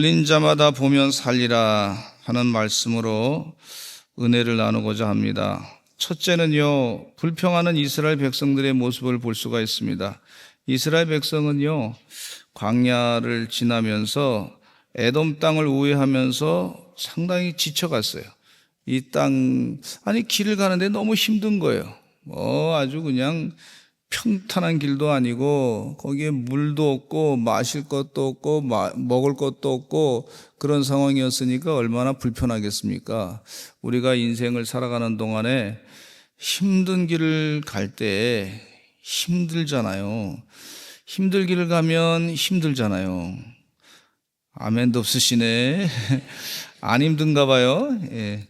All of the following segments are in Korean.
물린 자마다 보면 살리라 하는 말씀으로 은혜를 나누고자 합니다. 첫째는요, 불평하는 이스라엘 백성들의 모습을 볼 수가 있습니다. 이스라엘 백성은요, 광야를 지나면서 에돔 땅을 우회하면서 상당히 지쳐갔어요. 이 땅, 길을 가는데 너무 힘든 거예요. 아주 그냥 평탄한 길도 아니고 거기에 물도 없고 마실 것도 없고 먹을 것도 없고 그런 상황이었으니까 얼마나 불편하겠습니까? 우리가 인생을 살아가는 동안에 힘든 길을 갈 때 힘들잖아요. 힘들 길을 가면 힘들잖아요. 아멘도 없으시네. 안 힘든가 봐요. 예.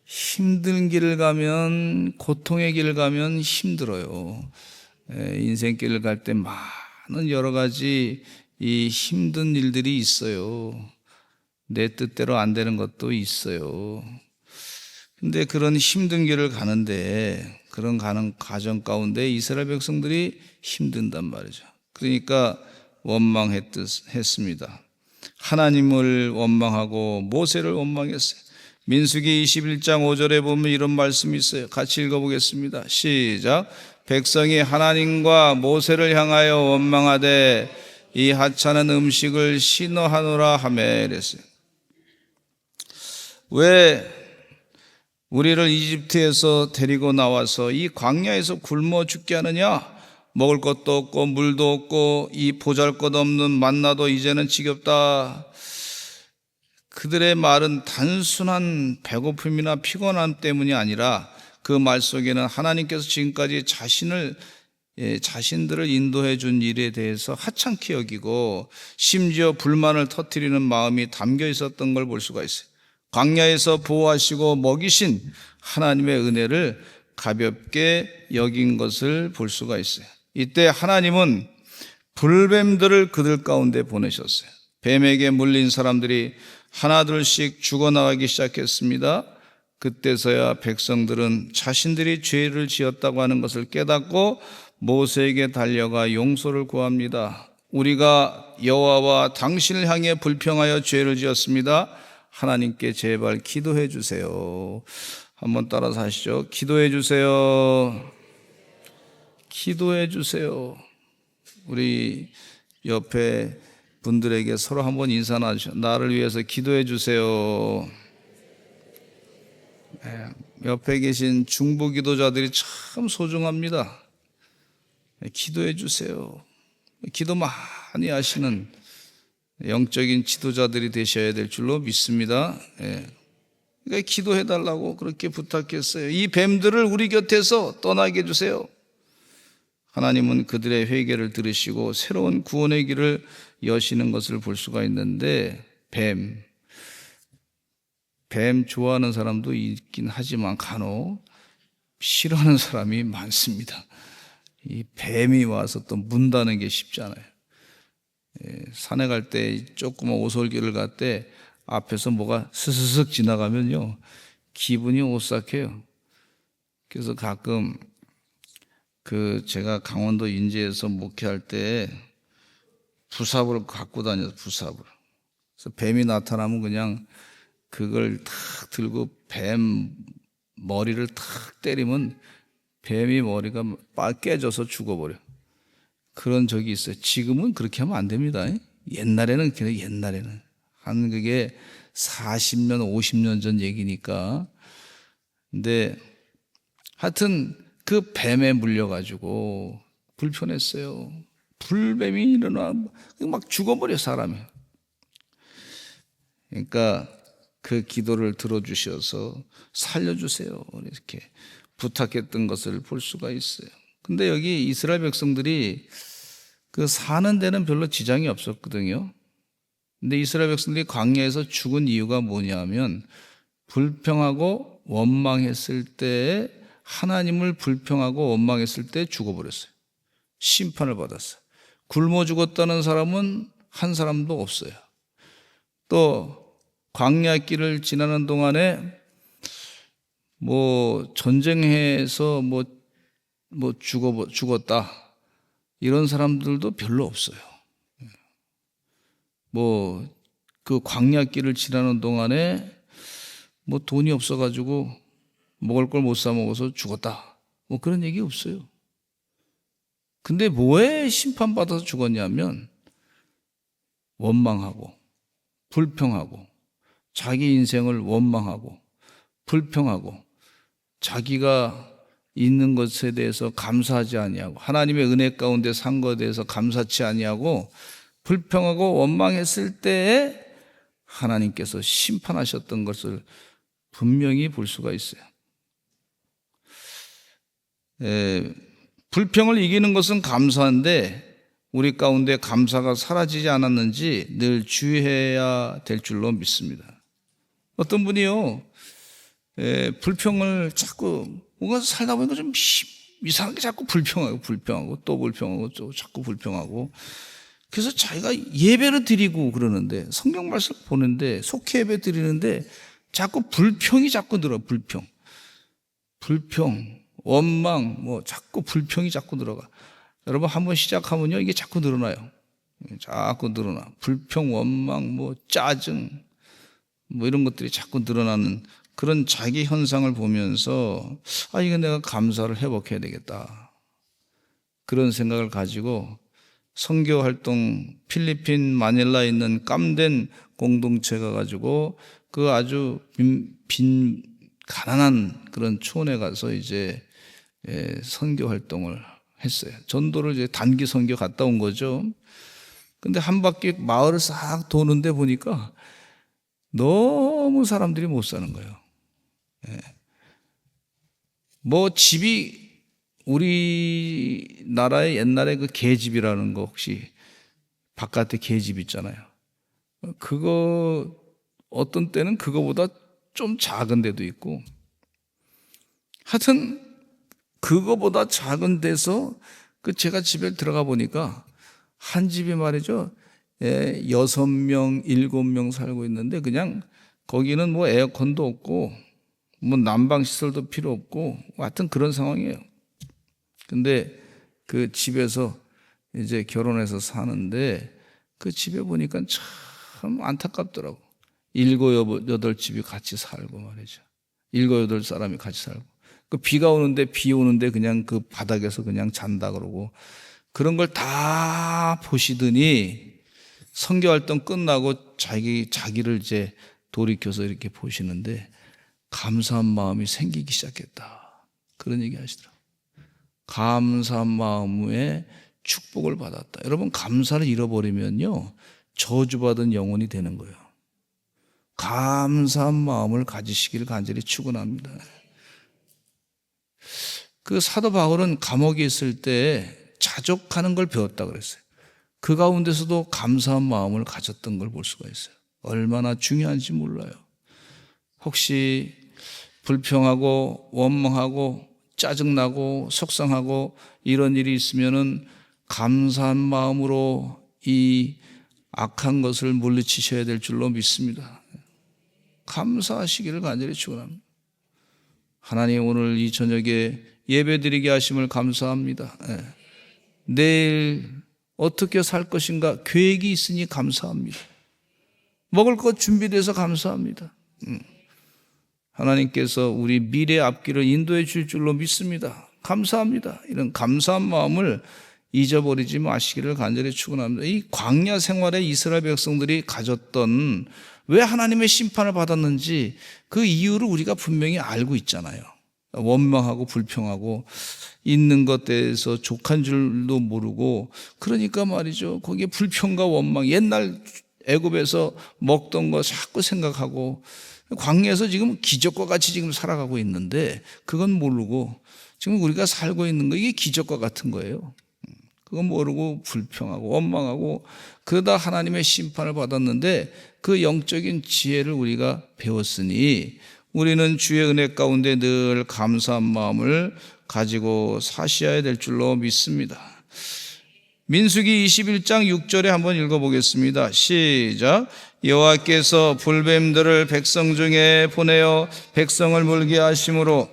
힘든 길을 가면, 고통의 길을 가면 힘들어요. 인생길을 갈 때 많은 여러 가지 이 힘든 일들이 있어요. 내 뜻대로 안 되는 것도 있어요. 근데 그런 힘든 길을 가는데, 그런 가는 과정 가운데 이스라엘 백성들이 힘든단 말이죠. 그러니까 원망했습니다. 하나님을 원망하고 모세를 원망했어요. 민수기 21장 5절에 보면 이런 말씀이 있어요. 같이 읽어보겠습니다. 시작. 백성이 하나님과 모세를 향하여 원망하되 이 하찮은 음식을 싫어하노라 하매 이랬어요. 왜 우리를 이집트에서 데리고 나와서 이 광야에서 굶어 죽게 하느냐? 먹을 것도 없고 물도 없고 이 보잘것없는 만나도 이제는 지겹다. 그들의 말은 단순한 배고픔이나 피곤함 때문이 아니라 그 말 속에는 하나님께서 지금까지 자신들을 인도해 준 일에 대해서 하찮게 여기고 심지어 불만을 터뜨리는 마음이 담겨 있었던 걸 볼 수가 있어요. 광야에서 보호하시고 먹이신 하나님의 은혜를 가볍게 여긴 것을 볼 수가 있어요. 이때 하나님은 불뱀들을 그들 가운데 보내셨어요. 뱀에게 물린 사람들이 하나둘씩 죽어나가기 시작했습니다. 그때서야 백성들은 자신들이 죄를 지었다고 하는 것을 깨닫고 모세에게 달려가 용서를 구합니다. 우리가 여호와와 당신을 향해 불평하여 죄를 지었습니다. 하나님께 제발 기도해 주세요. 한번 따라서 하시죠. 기도해 주세요. 기도해 주세요. 우리 옆에 분들에게 서로 한번 인사 나누시죠. 나를 위해서 기도해 주세요. 옆에 계신 중보 기도자들이 참 소중합니다. 기도해 주세요. 기도 많이 하시는 영적인 지도자들이 되셔야 될 줄로 믿습니다. 그러니까 기도해 달라고 그렇게 부탁했어요. 이 뱀들을 우리 곁에서 떠나게 해주세요. 하나님은 그들의 회개를 들으시고 새로운 구원의 길을 여시는 것을 볼 수가 있는데 뱀 좋아하는 사람도 있긴 하지만 간혹 싫어하는 사람이 많습니다. 이 뱀이 와서 또 문다는 게 쉽지 않아요. 산에 갈 때 조그만 오솔길을 갈 때 앞에서 뭐가 스스슥 지나가면요 기분이 오싹해요. 그래서 가끔 제가 강원도 인제에서 목회할 때 부삽을 갖고 다녀서 부삽을. 그래서 뱀이 나타나면 그냥 그걸 탁 들고 뱀 머리를 탁 때리면 뱀이 머리가 깨져서 죽어버려. 그런 적이 있어요. 지금은 그렇게 하면 안 됩니다. 옛날에는 한 그게 40년, 50년 전 얘기니까. 근데 하여튼 그 뱀에 물려가지고 불편했어요. 불뱀이 일어나 막 죽어버려 사람이. 그러니까 그 기도를 들어주셔서 살려주세요 이렇게 부탁했던 것을 볼 수가 있어요. 근데 여기 이스라엘 백성들이 사는 데는 별로 지장이 없었거든요. 근데 이스라엘 백성들이 광야에서 죽은 이유가 뭐냐면 불평하고 원망했을 때 하나님을 불평하고 원망했을 때 죽어버렸어요. 심판을 받았어요. 굶어 죽었다는 사람은 한 사람도 없어요. 또 광야길을 지나는 동안에 전쟁해서 죽었다 이런 사람들도 별로 없어요. 그 광야길을 지나는 동안에 뭐 돈이 없어가지고 먹을 걸 못 사 먹어서 죽었다. 뭐 그런 얘기 없어요. 근데 뭐에 심판받아서 죽었냐면 원망하고 불평하고 자기 인생을 원망하고 불평하고 자기가 있는 것에 대해서 감사하지 아니하고 하나님의 은혜 가운데 산 것에 대해서 감사치 아니하고 불평하고 원망했을 때에 하나님께서 심판하셨던 것을 분명히 볼 수가 있어요. 불평을 이기는 것은 감사한데 우리 가운데 감사가 사라지지 않았는지 늘 주의해야 될 줄로 믿습니다. 어떤 분이요, 불평을 자꾸 뭔가 살다 보니까 좀 이상하게 자꾸 불평하고 또 불평하고 또 자꾸 불평하고, 그래서 자기가 예배를 드리고 그러는데 성경 말씀 보는데 속회 예배 드리는데 자꾸 불평이 자꾸 늘어. 불평, 원망, 뭐 자꾸 불평이 자꾸 들어가. 여러분 한번 시작하면요 이게 자꾸 늘어나요. 자꾸 늘어나. 불평, 원망, 뭐 짜증, 뭐 이런 것들이 자꾸 늘어나는 그런 자기 현상을 보면서 이거 내가 감사를 회복해야 되겠다. 그런 생각을 가지고 선교 활동 필리핀 마닐라에 있는 깜덴 공동체가 가지고 그 아주 빈 가난한 그런 촌에 가서 이제 선교 활동을 했어요. 전도를 이제 단기 선교 갔다 온 거죠. 근데 한 바퀴 마을을 싹 도는데 보니까 너무 사람들이 못 사는 거예요. 뭐 집이 우리나라의 옛날에 그 계집이라는 거 혹시 바깥에 계집 있잖아요. 그거 어떤 때는 그거보다 좀 작은 데도 있고, 하여튼 그거보다 작은 데서 그 제가 집에 들어가 보니까 한 집이 말이죠 6명, 7명 살고 있는데 그냥 거기는 뭐 에어컨도 없고 뭐 난방시설도 필요 없고 하여튼 그런 상황이에요. 근데 그 집에서 이제 결혼해서 사는데 그 집에 보니까 참 안타깝더라고. 7, 8집이 같이 살고 말이죠. 7, 8사람이 같이 살고. 그 비가 오는데 비 오는데 그냥 그 바닥에서 그냥 잔다 그러고 그런 걸 다 보시더니 선교 활동 끝나고 자기를 이제 돌이켜서 이렇게 보시는데 감사한 마음이 생기기 시작했다. 그런 얘기 하시더라고요. 감사한 마음에 축복을 받았다. 여러분 감사를 잃어버리면요 저주받은 영혼이 되는 거예요. 감사한 마음을 가지시기를 간절히 축원합니다. 그 사도 바울은 감옥에 있을 때 자족하는 걸 배웠다 그랬어요. 그 가운데서도 감사한 마음을 가졌던 걸 볼 수가 있어요. 얼마나 중요한지 몰라요. 혹시 불평하고 원망하고 짜증나고 속상하고 이런 일이 있으면은 감사한 마음으로 이 악한 것을 물리치셔야 될 줄로 믿습니다. 감사하시기를 간절히 축원합니다. 하나님 오늘 이 저녁에 예배드리게 하심을 감사합니다. 내일 어떻게 살 것인가 계획이 있으니 감사합니다. 먹을 것 준비돼서 감사합니다. 하나님께서 우리 미래 앞길을 인도해 줄 줄로 믿습니다. 감사합니다. 이런 감사한 마음을 잊어버리지 마시기를 간절히 축원합니다. 이 광야 생활에 이스라엘 백성들이 가졌던 왜 하나님의 심판을 받았는지 그 이유를 우리가 분명히 알고 있잖아요. 원망하고 불평하고 있는 것에 대해서 족한 줄도 모르고, 그러니까 말이죠 거기에 불평과 원망, 옛날 애굽에서 먹던 거 자꾸 생각하고 광야에서 지금 기적과 같이 지금 살아가고 있는데 그건 모르고 지금 우리가 살고 있는 거 이게 기적과 같은 거예요. 그건 모르고 불평하고 원망하고 그러다 하나님의 심판을 받았는데 그 영적인 지혜를 우리가 배웠으니 우리는 주의 은혜 가운데 늘 감사한 마음을 가지고 사셔야 될 줄로 믿습니다. 민수기 21장 6절에 한번 읽어보겠습니다. 시작. 여호와께서 불뱀들을 백성 중에 보내어 백성을 물게 하심으로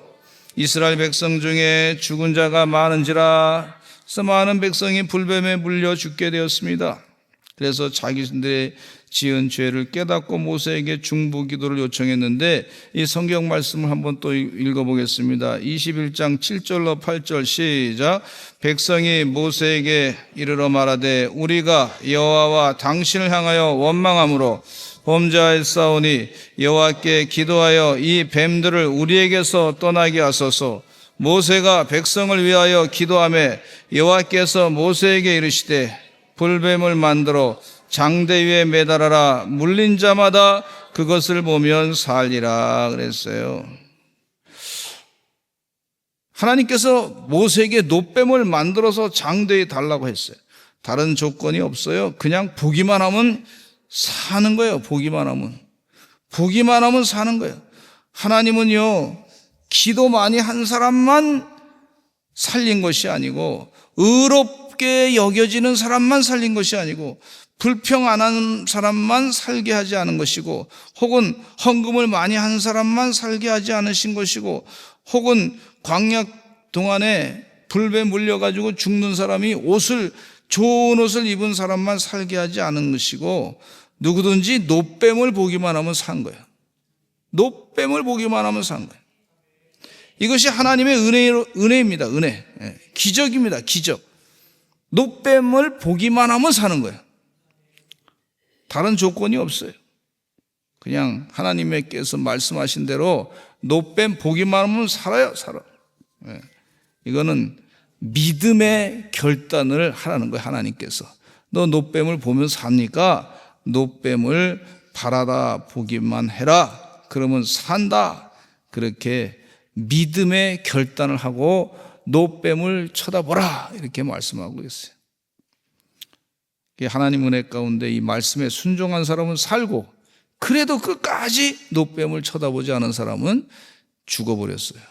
이스라엘 백성 중에 죽은 자가 많은지라. 그래서 많은 백성이 불뱀에 물려 죽게 되었습니다. 그래서 자기들의 지은 죄를 깨닫고 모세에게 중보 기도를 요청했는데 이 성경 말씀을 한번 또 읽어보겠습니다. 21장 7절로 8절 시작. 백성이 모세에게 이르러 말하되 우리가 여호와와 당신을 향하여 원망함으로 범죄하였사오니 여호와께 기도하여 이 뱀들을 우리에게서 떠나게 하소서. 모세가 백성을 위하여 기도하매 여호와께서 모세에게 이르시되 불뱀을 만들어 장대 위에 매달아라. 물린 자마다 그것을 보면 살리라 그랬어요. 하나님께서 모세에게 놋뱀을 만들어서 장대에 달라고 했어요. 다른 조건이 없어요. 그냥 보기만 하면 사는 거예요. 보기만 하면 사는 거예요. 하나님은요, 기도 많이 한 사람만 살린 것이 아니고, 의롭게 여겨지는 사람만 살린 것이 아니고, 불평 안 하는 사람만 살게 하지 않은 것이고, 혹은 헌금을 많이 한 사람만 살게 하지 않으신 것이고, 혹은 광야 동안에 불배 물려가지고 죽는 사람이 좋은 옷을 입은 사람만 살게 하지 않은 것이고, 누구든지 놋뱀을 보기만 하면 산 거예요. 놋뱀을 보기만 하면 산 거예요. 이것이 하나님의 은혜입니다. 은혜. 기적입니다. 기적. 놋뱀을 보기만 하면 사는 거예요. 다른 조건이 없어요. 그냥 하나님께서 말씀하신 대로 놋뱀 보기만 하면 살아요. 살아. 이거는 믿음의 결단을 하라는 거예요. 하나님께서. 너 놋뱀을 보면 삽니까? 놋뱀을 바라다 보기만 해라. 그러면 산다. 그렇게 믿음의 결단을 하고 놋뱀을 쳐다보라. 이렇게 말씀하고 있어요. 하나님 은혜 가운데 이 말씀에 순종한 사람은 살고, 그래도 끝까지 놋뱀을 쳐다보지 않은 사람은 죽어버렸어요.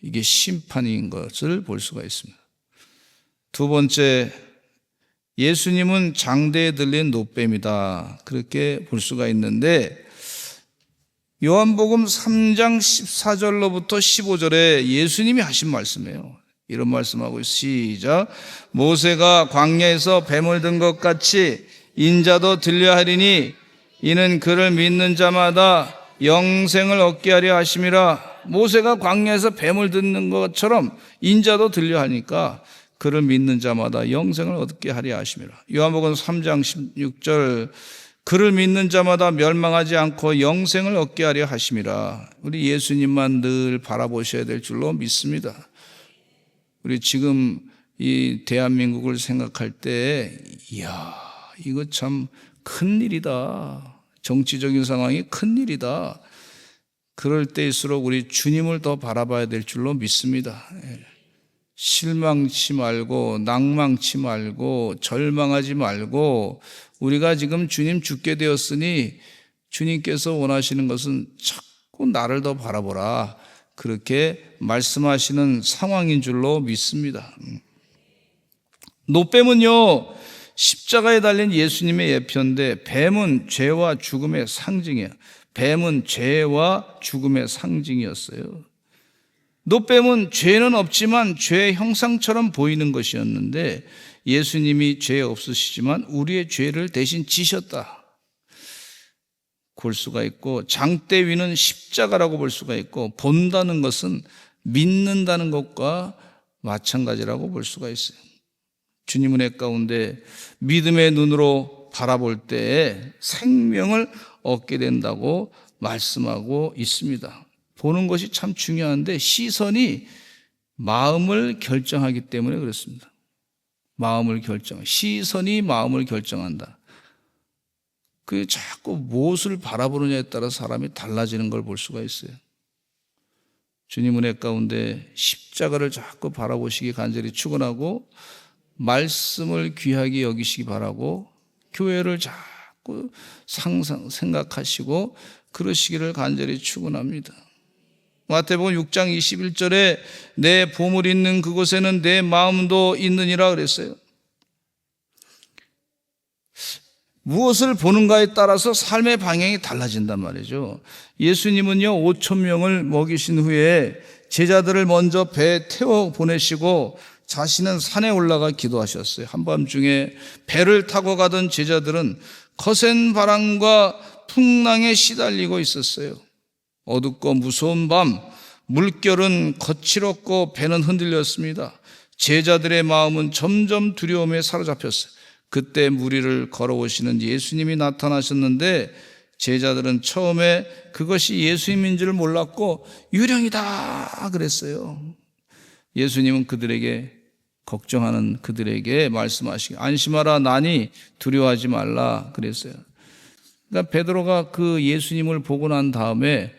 이게 심판인 것을 볼 수가 있습니다. 두 번째, 예수님은 장대에 들린 놋뱀이다. 그렇게 볼 수가 있는데, 요한복음 3장 14절로부터 15절에 예수님이 하신 말씀이에요. 이런 말씀하고 시작. 모세가 광야에서 뱀을 든 것 같이 인자도 들려 하리니 이는 그를 믿는 자마다 영생을 얻게 하려 하심이라. 모세가 광야에서 뱀을 듣는 것처럼 인자도 들려 하니까 그를 믿는 자마다 영생을 얻게 하려 하심이라. 요한복음 3장 16절. 그를 믿는 자마다 멸망하지 않고 영생을 얻게 하려 하심이라. 우리 예수님만 늘 바라보셔야 될 줄로 믿습니다. 우리 지금 이 대한민국을 생각할 때, 이야, 이거 참 큰일이다. 정치적인 상황이 큰일이다. 그럴 때일수록 우리 주님을 더 바라봐야 될 줄로 믿습니다. 실망치 말고, 낭망치 말고, 절망하지 말고, 우리가 지금 주님 죽게 되었으니 주님께서 원하시는 것은 자꾸 나를 더 바라보라. 그렇게 말씀하시는 상황인 줄로 믿습니다. 놋뱀은요, 십자가에 달린 예수님의 예표인데, 뱀은 죄와 죽음의 상징이에요. 뱀은 죄와 죽음의 상징이었어요. 놋뱀은 죄는 없지만 죄의 형상처럼 보이는 것이었는데, 예수님이 죄 없으시지만 우리의 죄를 대신 지셨다 볼 수가 있고, 장대 위는 십자가라고 볼 수가 있고, 본다는 것은 믿는다는 것과 마찬가지라고 볼 수가 있어요. 주님 은혜 가운데 믿음의 눈으로 바라볼 때에 생명을 얻게 된다고 말씀하고 있습니다. 보는 것이 참 중요한데 시선이 마음을 결정하기 때문에 그렇습니다. 시선이 마음을 결정한다. 그 자꾸 무엇을 바라보느냐에 따라 사람이 달라지는 걸 볼 수가 있어요. 주님 은혜 가운데 십자가를 자꾸 바라보시기 간절히 축원하고, 말씀을 귀하게 여기시기 바라고, 교회를 자꾸 생각하시고 그러시기를 간절히 축원합니다. 마태복음 6장 21절에 내 보물 있는 그곳에는 내 마음도 있느니라 그랬어요. 무엇을 보는가에 따라서 삶의 방향이 달라진단 말이죠. 예수님은요, 5,000명을 먹이신 후에 제자들을 먼저 배에 태워 보내시고 자신은 산에 올라가 기도하셨어요. 한밤중에 배를 타고 가던 제자들은 거센 바람과 풍랑에 시달리고 있었어요. 어둡고 무서운 밤, 물결은 거칠었고 배는 흔들렸습니다. 제자들의 마음은 점점 두려움에 사로잡혔어요. 그때 물 위를 걸어오시는 예수님이 나타나셨는데 제자들은 처음에 그것이 예수님인 줄 몰랐고 유령이다 그랬어요. 예수님은 그들에게 걱정하는 그들에게 말씀하시기 안심하라 나니 두려워하지 말라 그랬어요. 그러니까 베드로가 그 예수님을 보고 난 다음에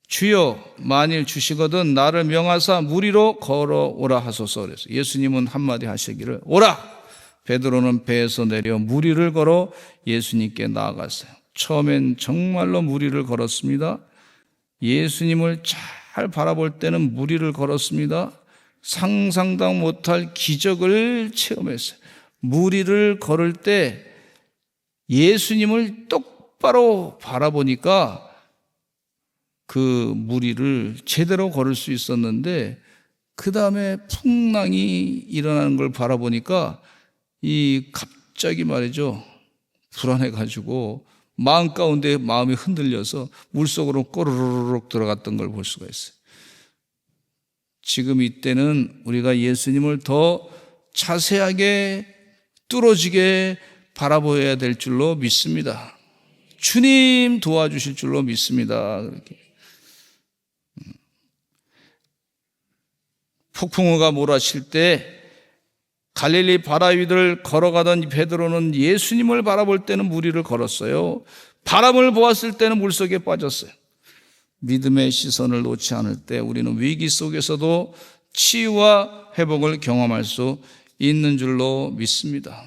주여 만일 주시거든 나를 명하사 물 위로 걸어오라 하소서 그랬어요. 예수님은 한마디 하시기를 오라. 베드로는 배에서 내려 물 위를 걸어 예수님께 나아갔어요. 처음엔 정말로 물 위를 걸었습니다. 예수님을 잘 바라볼 때는 물 위를 걸었습니다. 상상도 못할 기적을 체험했어요. 물 위를 걸을 때 예수님을 똑바로 바라보니까 그 물 위를 제대로 걸을 수 있었는데 그 다음에 풍랑이 일어나는 걸 바라보니까 이 갑자기 말이죠. 불안해가지고 마음 가운데 마음이 흔들려서 물속으로 꼬르륵 들어갔던 걸 볼 수가 있어요. 지금 이때는 우리가 예수님을 더 자세하게 뚫어지게 바라보아야 될 줄로 믿습니다. 주님 도와주실 줄로 믿습니다. 그렇게. 폭풍우가 몰아칠 때 갈릴리 바다 위를 걸어가던 베드로는 예수님을 바라볼 때는 물 위를 걸었어요. 바람을 보았을 때는 물속에 빠졌어요. 믿음의 시선을 놓지 않을 때 우리는 위기 속에서도 치유와 회복을 경험할 수 있는 줄로 믿습니다.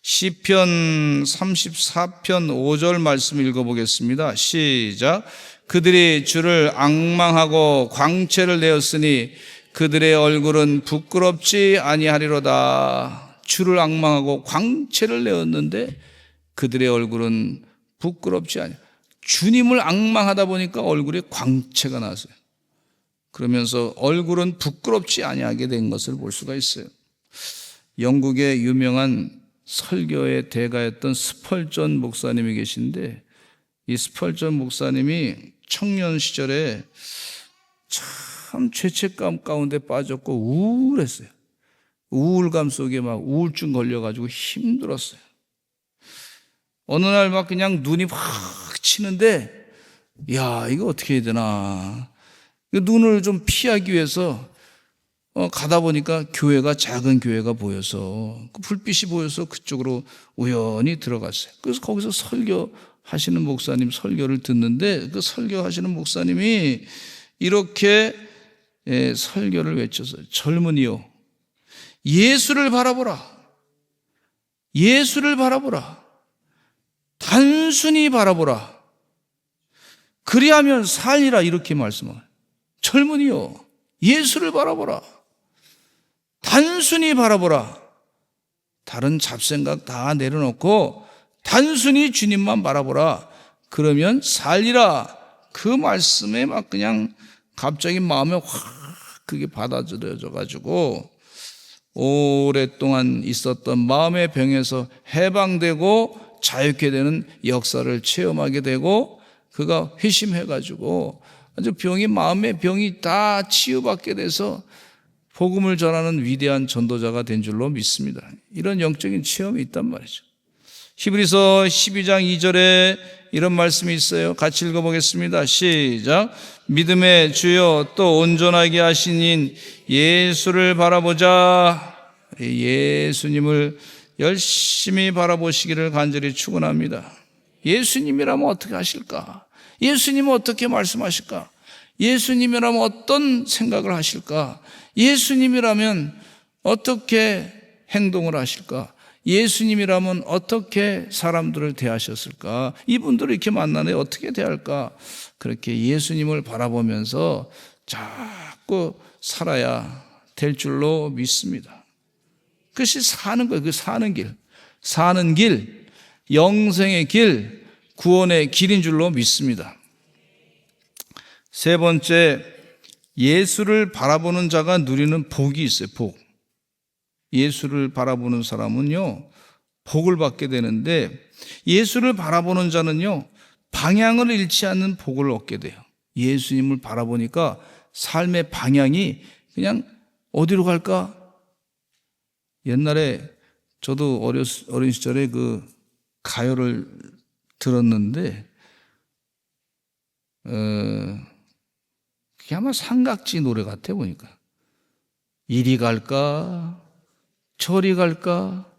시편 34편 5절 말씀 읽어보겠습니다. 시작. 그들이 주를 앙망하고 광채를 내었으니 그들의 얼굴은 부끄럽지 아니하리로다. 주를 앙망하고 광채를 내었는데 그들의 얼굴은 부끄럽지 아니하리로다. 주님을 앙망하다 보니까 얼굴에 광채가 났어요. 그러면서 얼굴은 부끄럽지 아니하게 된 것을 볼 수가 있어요. 영국의 유명한 설교의 대가였던 스펄전 목사님이 계신데 이 스펄전 목사님이 청년 시절에 참 죄책감 가운데 빠졌고 우울했어요. 우울감 속에 막 우울증 걸려가지고 힘들었어요. 어느 날 막 그냥 눈이 확 치는데 야 이거 어떻게 해야 되나 눈을 좀 피하기 위해서 가다 보니까 교회가 작은 교회가 보여서 그 불빛이 보여서 그쪽으로 우연히 들어갔어요. 그래서 거기서 설교하시는 목사님 설교를 듣는데 그 설교하시는 목사님이 이렇게 설교를 외쳤어요. 젊은이요 예수를 바라보라. 예수를 바라보라. 단순히 바라보라. 그리하면 살리라 이렇게 말씀해요. 젊은이요 예수를 바라보라. 단순히 바라보라. 다른 잡생각 다 내려놓고 단순히 주님만 바라보라. 그러면 살리라. 그 말씀에 막 그냥 갑자기 마음에 확 그게 받아들여져 가지고 오랫동안 있었던 마음의 병에서 해방되고 자유케 되는 역사를 체험하게 되고 그가 회심해 가지고 아주 마음의 병이 다 치유받게 돼서 복음을 전하는 위대한 전도자가 된 줄로 믿습니다. 이런 영적인 체험이 있단 말이죠. 히브리서 12장 2절에 이런 말씀이 있어요. 같이 읽어보겠습니다. 시작. 믿음의 주여 또 온전하게 하신 인 예수를 바라보자. 예수님을 열심히 바라보시기를 간절히 축원합니다. 예수님이라면 어떻게 하실까? 예수님은 어떻게 말씀하실까? 예수님이라면 어떤 생각을 하실까? 예수님이라면 어떻게 행동을 하실까? 예수님이라면 어떻게 사람들을 대하셨을까? 이분들을 이렇게 만나네 어떻게 대할까? 그렇게 예수님을 바라보면서 자꾸 살아야 될 줄로 믿습니다. 그것이 사는 거예요. 그 사는 길, 영생의 길, 구원의 길인 줄로 믿습니다. 세 번째, 예수를 바라보는 자가 누리는 복이 있어요. 복. 예수를 바라보는 사람은요, 복을 받게 되는데, 예수를 바라보는 자는요, 방향을 잃지 않는 복을 얻게 돼요. 예수님을 바라보니까 삶의 방향이 그냥 어디로 갈까? 옛날에 저도 어린 시절에 그 가요를 들었는데, 그게 아마 삼각지 노래 같아 보니까. 이리 갈까? 저리 갈까?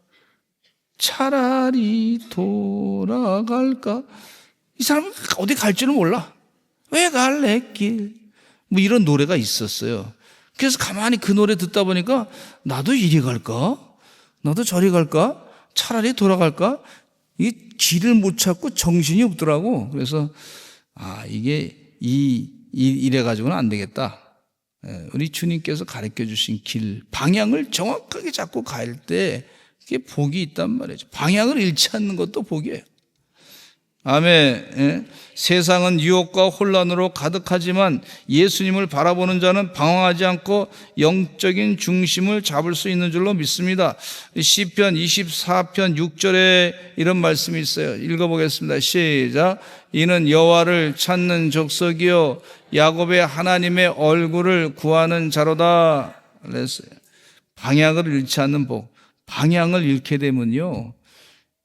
차라리 돌아갈까? 이 사람은 어디 갈 줄은 몰라. 왜 갈래 길? 뭐 이런 노래가 있었어요. 그래서 가만히 그 노래 듣다 보니까 나도 이리 갈까? 나도 저리 갈까? 차라리 돌아갈까? 이 길을 못 찾고 정신이 없더라고. 그래서 이게 이래 가지고는 안 되겠다. 우리 주님께서 가르쳐 주신 길, 방향을 정확하게 잡고 갈 때 그게 복이 있단 말이죠. 방향을 잃지 않는 것도 복이에요. 아멘. 세상은 유혹과 혼란으로 가득하지만 예수님을 바라보는 자는 방황하지 않고 영적인 중심을 잡을 수 있는 줄로 믿습니다. 시편 24편 6절에 이런 말씀이 있어요. 읽어보겠습니다. 시작. 이는 여호와를 찾는 족속이요 야곱의 하나님의 얼굴을 구하는 자로다. 그랬어요. 방향을 잃지 않는 복. 방향을 잃게 되면요,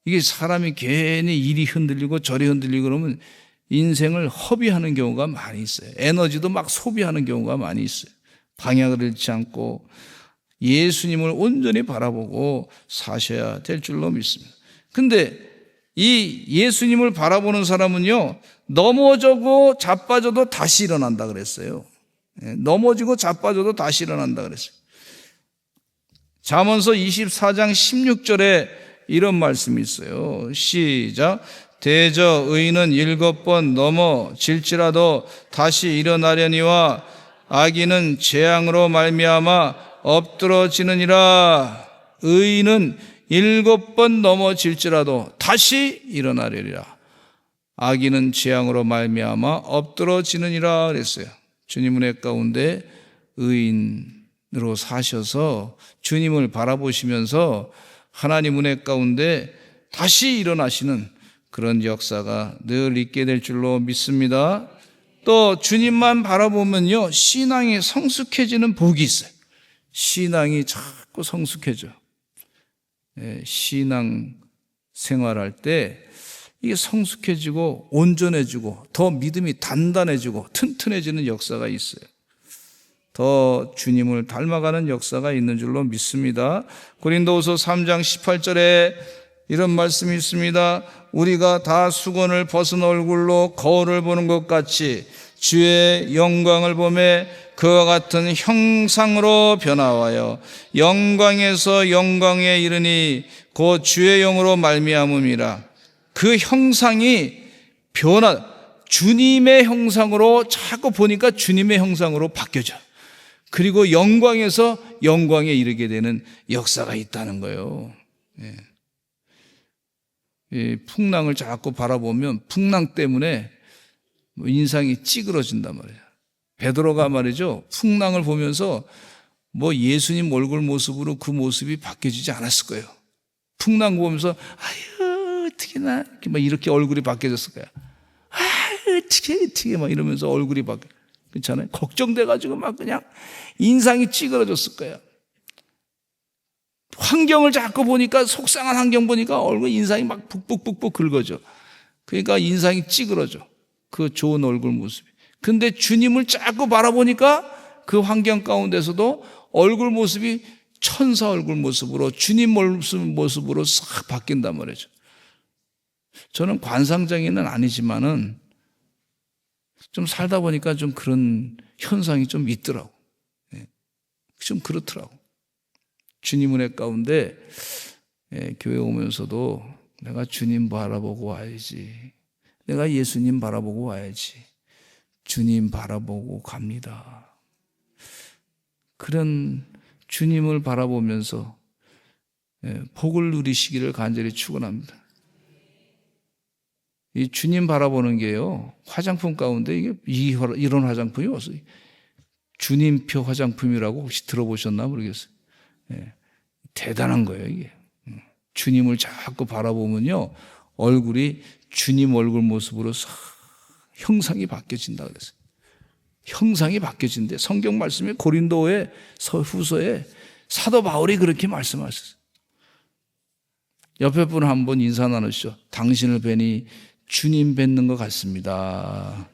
이게 사람이 괜히 이리 흔들리고 저리 흔들리고 그러면 인생을 허비하는 경우가 많이 있어요. 에너지도 막 소비하는 경우가 많이 있어요. 방향을 잃지 않고 예수님을 온전히 바라보고 사셔야 될 줄로 믿습니다. 근데 이 예수님을 바라보는 사람은요, 넘어져고 자빠져도 다시 일어난다 그랬어요. 넘어지고 자빠져도 다시 일어난다 그랬어요. 잠언서 24장 16절에 이런 말씀이 있어요. 시작. 대저 의인은 7번 넘어질지라도 다시 일어나려니와 악인은 재앙으로 말미암아 엎드러지느니라. 의인은 7번 넘어질지라도 다시 일어나려니라. 악인은 재앙으로 말미암아 엎드러지느니라 그랬어요. 주님 은혜 가운데 의인으로 사셔서 주님을 바라보시면서 하나님 은혜 가운데 다시 일어나시는 그런 역사가 늘 있게 될 줄로 믿습니다. 또 주님만 바라보면요, 신앙이 성숙해지는 복이 있어요. 신앙이 자꾸 성숙해져. 신앙 생활할 때 이게 성숙해지고 온전해지고 더 믿음이 단단해지고 튼튼해지는 역사가 있어요. 더 주님을 닮아가는 역사가 있는 줄로 믿습니다. 고린도후서 3장 18절에 이런 말씀이 있습니다. 우리가 다 수건을 벗은 얼굴로 거울을 보는 것 같이 주의 영광을 보매 그와 같은 형상으로 변화하여 영광에서 영광에 이르니 곧 주의 영으로 말미암음이라. 그 형상이 주님의 형상으로 자꾸 보니까 주님의 형상으로 바뀌어져. 그리고 영광에서 영광에 이르게 되는 역사가 있다는 거예요. 이 풍랑을 자꾸 바라보면 풍랑 때문에 인상이 찌그러진단 말이에요. 베드로가 말이죠, 풍랑을 보면서 예수님 얼굴 모습으로 그 모습이 바뀌어지지 않았을 거예요. 풍랑 보면서 아유 어떻게 나 이렇게 얼굴이 바뀌어졌을 거야. 아유 어떻게 막 이러면서 얼굴이 바뀌어. 그렇잖아요. 걱정돼가지고 막 그냥 인상이 찌그러졌을 거예요. 환경을 자꾸 보니까, 속상한 환경 보니까 얼굴 인상이 막 북북북북 긁어져. 그러니까 인상이 찌그러져. 그 좋은 얼굴 모습이. 근데 주님을 자꾸 바라보니까 그 환경 가운데서도 얼굴 모습이 천사 얼굴 모습으로, 주님 모습으로 싹 바뀐단 말이죠. 저는 관상장애는 아니지만은 좀 살다 보니까 좀 그런 현상이 좀 있더라고. 좀 그렇더라고. 주님 은혜 가운데 교회 오면서도 내가 주님 바라보고 와야지. 내가 예수님 바라보고 와야지. 주님 바라보고 갑니다. 그런 주님을 바라보면서 복을 누리시기를 간절히 축원합니다. 이 주님 바라보는 게요, 화장품 가운데 이게 이런 화장품이 없어요. 주님표 화장품이라고 혹시 들어보셨나 모르겠어요. 예, 대단한 거예요, 이게. 주님을 자꾸 바라보면요, 얼굴이 주님 얼굴 모습으로 형상이 바뀌어진다 그랬어요. 형상이 바뀌어진대. 성경 말씀에 고린도의 후서에 사도 바울이 그렇게 말씀하셨어요. 옆에 분 한번 인사 나누시죠. 당신을 뵈니 주님 뵙는 것 같습니다.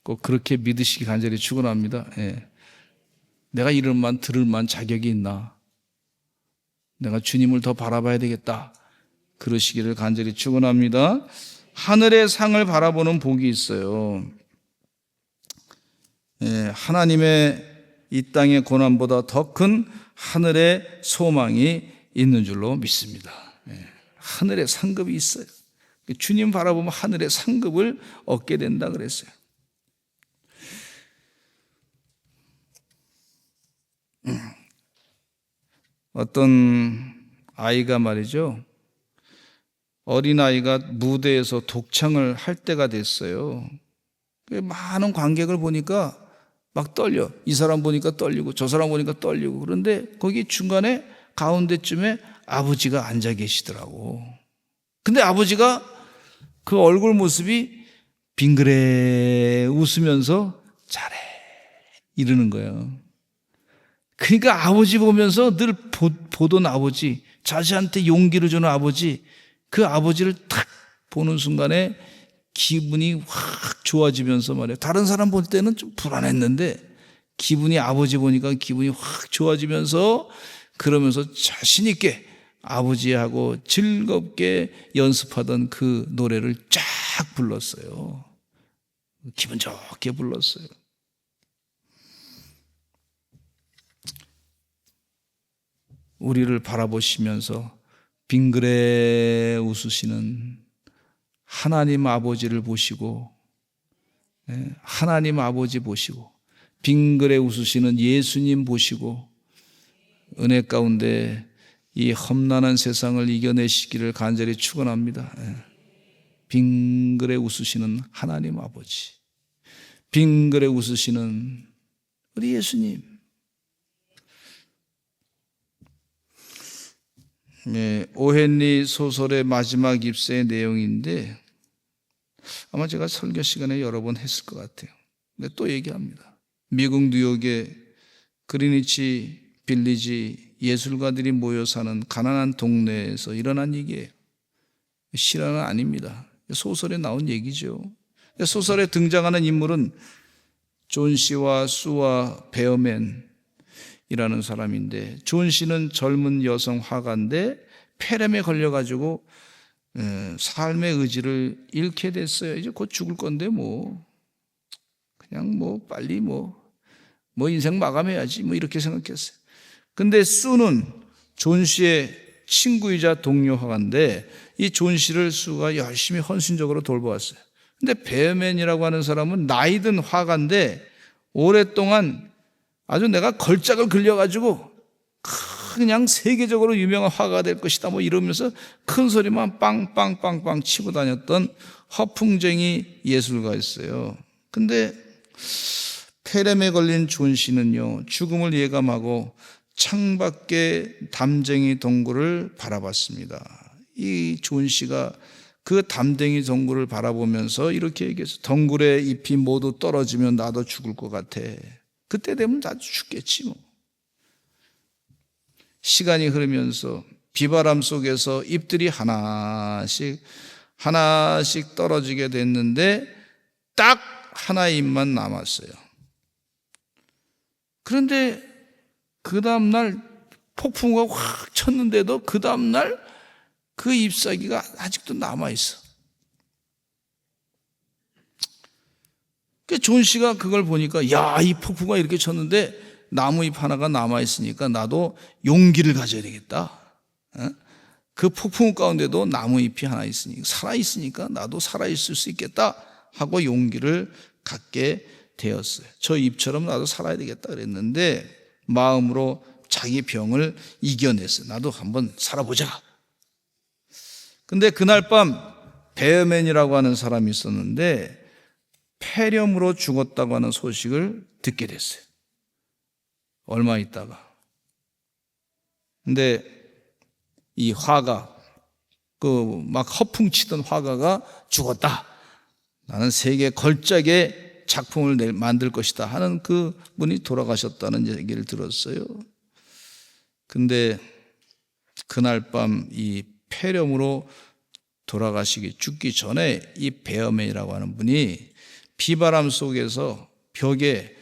꼭 그렇게 믿으시기 간절히 축원합니다. 예. 내가 이럴만 들을만 자격이 있나? 내가 주님을 더 바라봐야 되겠다. 그러시기를 간절히 축원합니다. 하늘의 상을 바라보는 복이 있어요. 예, 하나님의 이 땅의 고난보다 더 큰 하늘의 소망이 있는 줄로 믿습니다. 예, 하늘의 상급이 있어요. 주님 바라보면 하늘의 상급을 얻게 된다 그랬어요. 어떤 아이가 말이죠, 어린아이가 무대에서 독창을 할 때가 됐어요. 많은 관객을 보니까 막 떨려. 이 사람 보니까 떨리고 저 사람 보니까 떨리고. 그런데 거기 중간에 가운데쯤에 아버지가 앉아 계시더라고. 근데 아버지가 그 얼굴 모습이 빙그레 웃으면서 잘해 이러는 거예요. 그러니까 아버지 보면서 늘 보던 아버지, 자식한테 용기를 주는 아버지, 그 아버지를 탁 보는 순간에 기분이 확 좋아지면서 말이에요. 다른 사람 볼 때는 좀 불안했는데 기분이 아버지 보니까 기분이 확 좋아지면서 그러면서 자신 있게 아버지하고 즐겁게 연습하던 그 노래를 쫙 불렀어요. 기분 좋게 불렀어요. 우리를 바라보시면서 빙그레 웃으시는 하나님 아버지를 보시고, 하나님 아버지 보시고, 빙그레 웃으시는 예수님 보시고, 은혜 가운데 이 험난한 세상을 이겨내시기를 간절히 축원합니다. 빙그레 웃으시는 하나님 아버지, 빙그레 웃으시는 우리 예수님. 네, 오헨리 소설의 마지막 입세의 내용인데 아마 제가 설교 시간에 여러 번 했을 것 같아요. 근데 또 얘기합니다. 미국 뉴욕의 그리니치 빌리지 예술가들이 모여 사는 가난한 동네에서 일어난 얘기예요. 실화는 아닙니다. 소설에 나온 얘기죠. 소설에 등장하는 인물은 존 씨와 수와 베어맨 이라는 사람인데, 존 씨는 젊은 여성 화가인데 폐렴에 걸려가지고 삶의 의지를 잃게 됐어요. 이제 곧 죽을 건데 그냥 빨리 인생 마감해야지 이렇게 생각했어요. 근데 수는 존 씨의 친구이자 동료 화가인데 이 존 씨를 수가 열심히 헌신적으로 돌보았어요. 근데 베어맨이라고 하는 사람은 나이 든 화가인데 오랫동안 아주 내가 걸작을 그려가지고 그냥 세계적으로 유명한 화가가 될 것이다 이러면서 큰 소리만 빵빵빵빵 치고 다녔던 허풍쟁이 예술가였어요. 근데 폐렴에 걸린 존 씨는요, 죽음을 예감하고 창밖에 담쟁이 동굴을 바라봤습니다. 이 존 씨가 그 담쟁이 동굴을 바라보면서 이렇게 얘기했어요. 덩굴의 잎이 모두 떨어지면 나도 죽을 것 같아. 그때 되면 나도 죽겠지 시간이 흐르면서 비바람 속에서 잎들이 하나씩 떨어지게 됐는데 딱 하나의 잎만 남았어요. 그런데 그 다음날 폭풍우가 확 쳤는데도 그 다음날 그 잎사귀가 아직도 남아있어. 존 씨가 그걸 보니까 야, 이 폭풍우가 이렇게 쳤는데 나무잎 하나가 남아있으니까 나도 용기를 가져야 되겠다. 그 폭풍우 가운데도 나무잎이 하나 있으니까 살아있으니까 나도 살아있을 수 있겠다 하고 용기를 갖게 되었어요. 저 잎처럼 나도 살아야 되겠다 그랬는데 마음으로 자기 병을 이겨냈어요. 나도 한번 살아보자. 근데 그날 밤 베어맨이라고 하는 사람이 있었는데 폐렴으로 죽었다고 하는 소식을 듣게 됐어요. 얼마 있다가. 근데 이 화가, 막 허풍치던 화가가 죽었다. 나는 세계 걸작의 작품을 만들 것이다 하는 그 분이 돌아가셨다는 얘기를 들었어요. 근데 그날 밤 이 폐렴으로 죽기 전에 이 베어맨이라고 하는 분이 비바람 속에서 벽에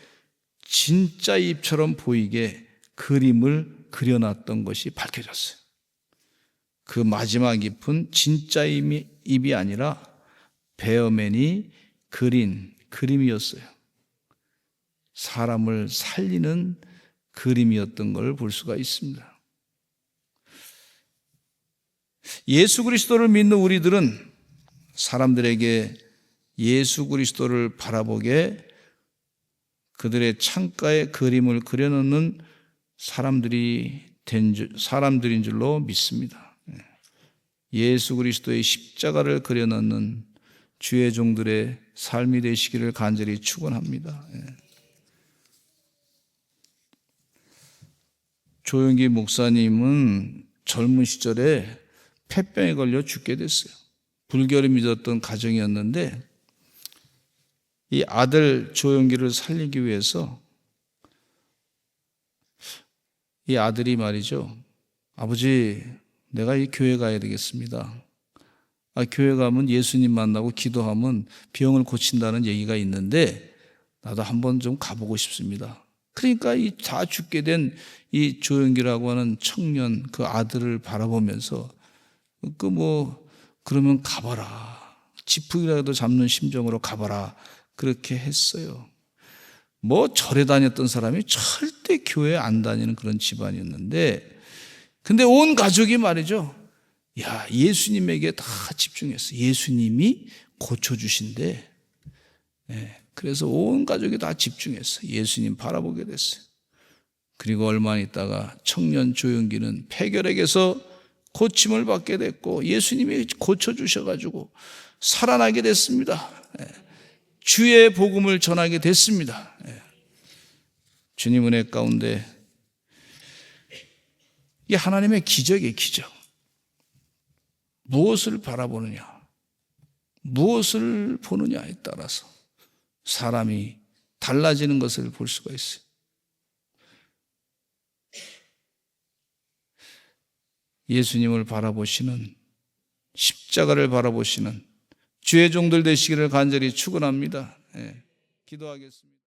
진짜 잎처럼 보이게 그림을 그려놨던 것이 밝혀졌어요. 그 마지막 잎은 진짜 잎이 아니라 베어맨이 그린 그림이었어요. 사람을 살리는 그림이었던 걸 볼 수가 있습니다. 예수 그리스도를 믿는 우리들은 사람들에게 예수 그리스도를 바라보게 그들의 창가에 그림을 그려놓는 사람들인 줄로 믿습니다. 예수 그리스도의 십자가를 그려놓는 주의 종들의 삶이 되시기를 간절히 축원합니다. 조용기 목사님은 젊은 시절에 폐병에 걸려 죽게 됐어요. 불교를 믿었던 가정이었는데 이 아들 조용기를 살리기 위해서 이 아들이 말이죠. 아버지, 내가 이 교회 가야 되겠습니다. 교회 가면 예수님 만나고 기도하면 병을 고친다는 얘기가 있는데 나도 한번 좀 가보고 싶습니다. 그러니까 이 다 죽게 된 이 조용기라고 하는 청년 그 아들을 바라보면서 그러면 가봐라. 지푸기라도 잡는 심정으로 가봐라. 그렇게 했어요. 절에 다녔던 사람이 절대 교회 안 다니는 그런 집안이었는데, 근데 온 가족이 말이죠. 예수님에게 다 집중했어요. 예수님이 고쳐주신대. 그래서 온 가족이 다 집중했어요. 예수님 바라보게 됐어요. 그리고 얼마 있다가 청년 조용기는 폐결핵에서 고침을 받게 됐고 예수님이 고쳐주셔가지고 살아나게 됐습니다. 주의 복음을 전하게 됐습니다. 주님 은혜 가운데 이게 하나님의 기적이에요. 기적. 무엇을 바라보느냐, 무엇을 보느냐에 따라서 사람이 달라지는 것을 볼 수가 있어요. 예수님을 바라보시는, 십자가를 바라보시는 주의 종들 되시기를 간절히 축원합니다. 기도하겠습니다.